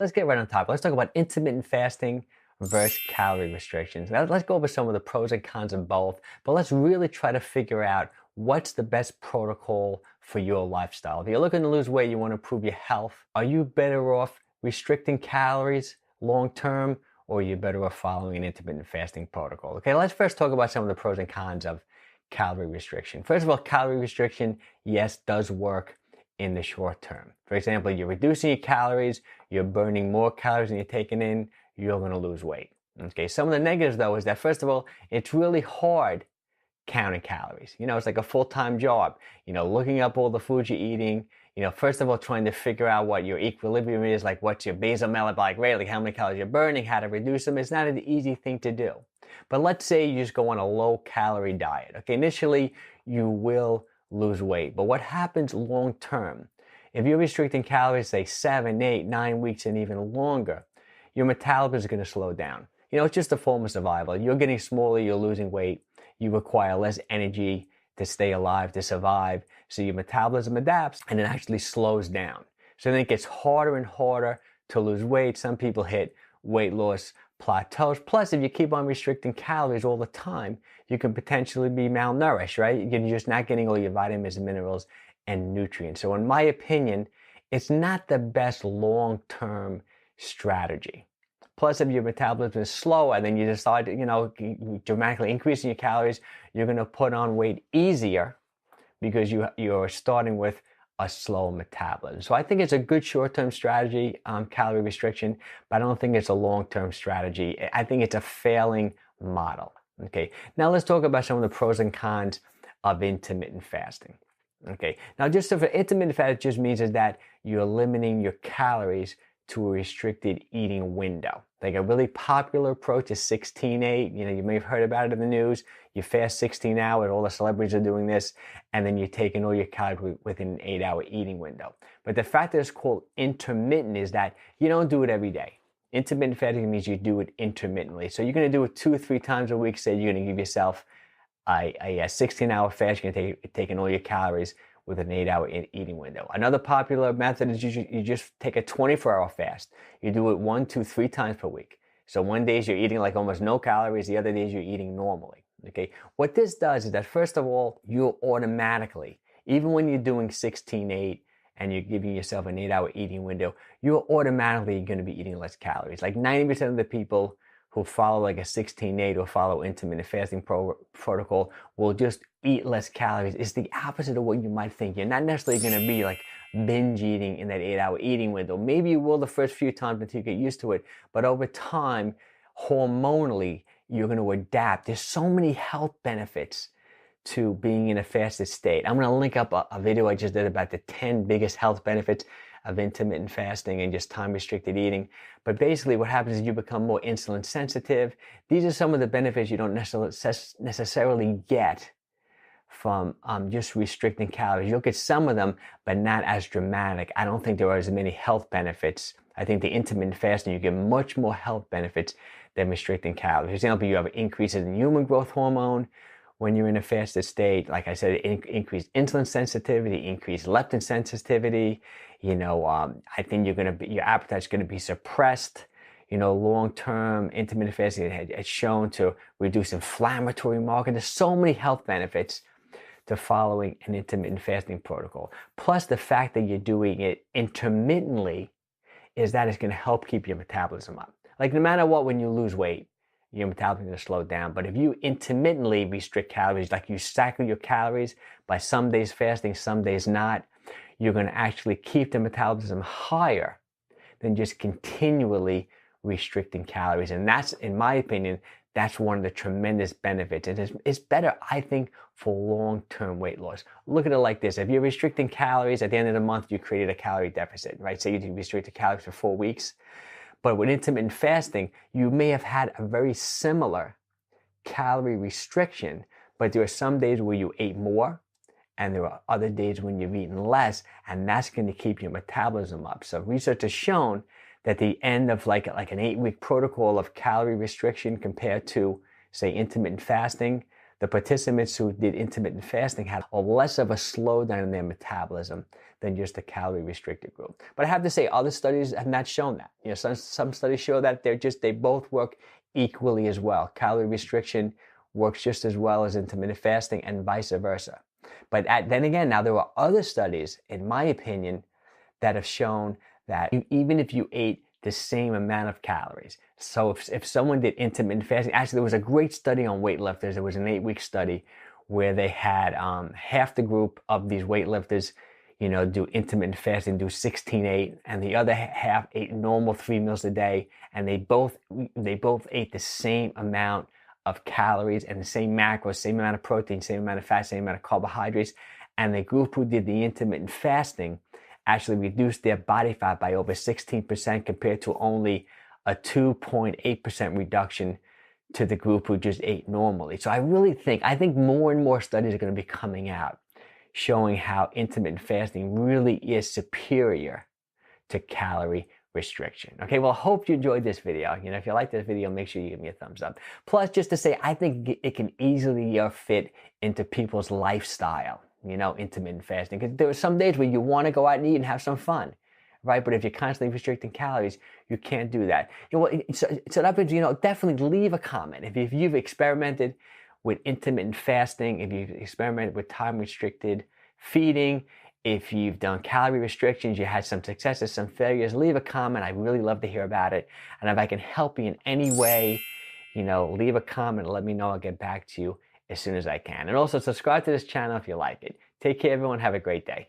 let's get right on top. Let's talk about intermittent fasting versus calorie restrictions. Now, let's go over some of the pros and cons of both, but let's really try to figure out what's the best protocol for your lifestyle. If you're looking to lose weight, you want to improve your health, are you better off restricting calories long term, or are you better off following an intermittent fasting protocol? Okay, let's first talk about some of the pros and cons of calorie restriction. First of all, calorie restriction, yes, does work in the short term. For example, you're reducing your calories, you're burning more calories than you're taking in, you're going to lose weight. Okay, some of the negatives though is that first of all, it's really hard counting calories. It's like a full-time job, looking up all the foods you're eating, first of all, trying to figure out what your equilibrium is, like what's your basal metabolic rate, like how many calories you're burning, how to reduce them. It's not an easy thing to do. But let's say you just go on a low-calorie diet. Okay, initially you will lose weight. But what happens long term? If you're restricting calories, say 7, 8, 9 weeks and even longer, your metabolism is going to slow down. It's just a form of survival. You're getting smaller, you're losing weight, you require less energy to stay alive, to survive. So your metabolism adapts and it actually slows down. So then it gets harder and harder to lose weight. Some people hit weight loss plateaus. Plus, if you keep on restricting calories all the time, you can potentially be malnourished, right? You're just not getting all your vitamins and minerals and nutrients. So in my opinion, it's not the best long-term strategy. Plus, if your metabolism is slower, then you decide, dramatically increasing your calories, you're going to put on weight easier because you're starting with a slow metabolism. So I think it's a good short-term strategy, calorie restriction, but I don't think it's a long-term strategy. I think it's a failing model. Okay, now let's talk about some of the pros and cons of intermittent fasting. Okay, now just so for intermittent fasting, it just means is that you're limiting your calories to a restricted eating window. Like a really popular approach is 16-8. You may have heard about it in the news. You fast 16 hours, all the celebrities are doing this, and then you're taking all your calories within an 8-hour eating window. But the fact that it's called intermittent is that you don't do it every day. Intermittent fasting means you do it intermittently. So you're going to do it 2 or 3 times a week. Say you're going to give yourself a 16-hour fast. You're going to take in all your calories with an 8-hour eating window. Another popular method is you just take a 24-hour fast. You do it 1, 2, 3 times per week. So one day you're eating like almost no calories, the other days you're eating normally. Okay. What this does is that first of all, you automatically, even when you're doing 16-8 and you're giving yourself an 8-hour eating window, you're automatically going to be eating less calories. Like 90% of the people who follow like a 16-8 or follow intermittent fasting protocol will just eat less calories. It's the opposite of what you might think. You're not necessarily going to be like binge eating in that 8-hour eating window. Maybe you will the first few times until you get used to it, but over time, hormonally, you're going to adapt. There's so many health benefits to being in a fasted state. I'm going to link up a video I just did about the 10 biggest health benefits of intermittent fasting and just time-restricted eating. But basically what happens is you become more insulin sensitive. These are some of the benefits you don't necessarily get from just restricting calories. You'll get some of them, but not as dramatic. I don't think there are as many health benefits. I think the intermittent fasting, you get much more health benefits than restricting calories. For example, you have increases in human growth hormone when you're in a fasted state. Like I said, increased insulin sensitivity, increased leptin sensitivity. I think your appetite's going to be suppressed. Long-term intermittent fasting has shown to reduce inflammatory markers. There's so many health benefits to following an intermittent fasting protocol. Plus the fact that you're doing it intermittently is that it's going to help keep your metabolism up. Like no matter what, when you lose weight, your metabolism is going to slow down. But if you intermittently restrict calories, like you cycle your calories by some days fasting, some days not, you're going to actually keep the metabolism higher than just continually restricting calories. And that's, in my opinion, that's one of the tremendous benefits. It's better, I think, for long-term weight loss. Look at it like this. If you're restricting calories, at the end of the month, you created a calorie deficit, right? Say you restricted calories for 4 weeks. But with intermittent fasting, you may have had a very similar calorie restriction, but there are some days where you ate more, and there are other days when you've eaten less, and that's going to keep your metabolism up. So research has shown that the end of like an 8-week protocol of calorie restriction compared to, say, intermittent fasting, the participants who did intermittent fasting had a less of a slowdown in their metabolism than just the calorie restricted group. But I have to say, other studies have not shown that. You know, some studies show that they both work equally as well. Calorie restriction works just as well as intermittent fasting and vice versa. But then again, now there are other studies, in my opinion, that have shown that even if you ate the same amount of calories. So if someone did intermittent fasting, actually there was a great study on weightlifters. It was an 8-week study where they had half the group of these weightlifters, you know, do intermittent fasting, do 16-8, and the other half ate normal 3 meals a day, and they both ate the same amount of calories and the same macros, same amount of protein, same amount of fat, same amount of carbohydrates. And the group who did the intermittent fasting actually reduced their body fat by over 16% compared to only a 2.8% reduction to the group who just ate normally. So I think more and more studies are going to be coming out showing how intermittent fasting really is superior to calorie restriction. Okay, well, I hope you enjoyed this video. You know, if you like this video, make sure you give me a thumbs up. Plus, just to say, I think it can easily fit into people's lifestyle, you know, intermittent fasting. Because there are some days where you want to go out and eat and have some fun, right? But if you're constantly restricting calories, you can't do that. You know, so that means, you know, definitely leave a comment. If you've experimented with intermittent fasting, if you've experimented with time-restricted feeding, if you've done calorie restrictions, you had some successes, some failures, leave a comment. I'd really love to hear about it. And if I can help you in any way, you know, leave a comment and let me know. I'll get back to you as soon as I can. And also subscribe to this channel if you like it. Take care, everyone. Have a great day.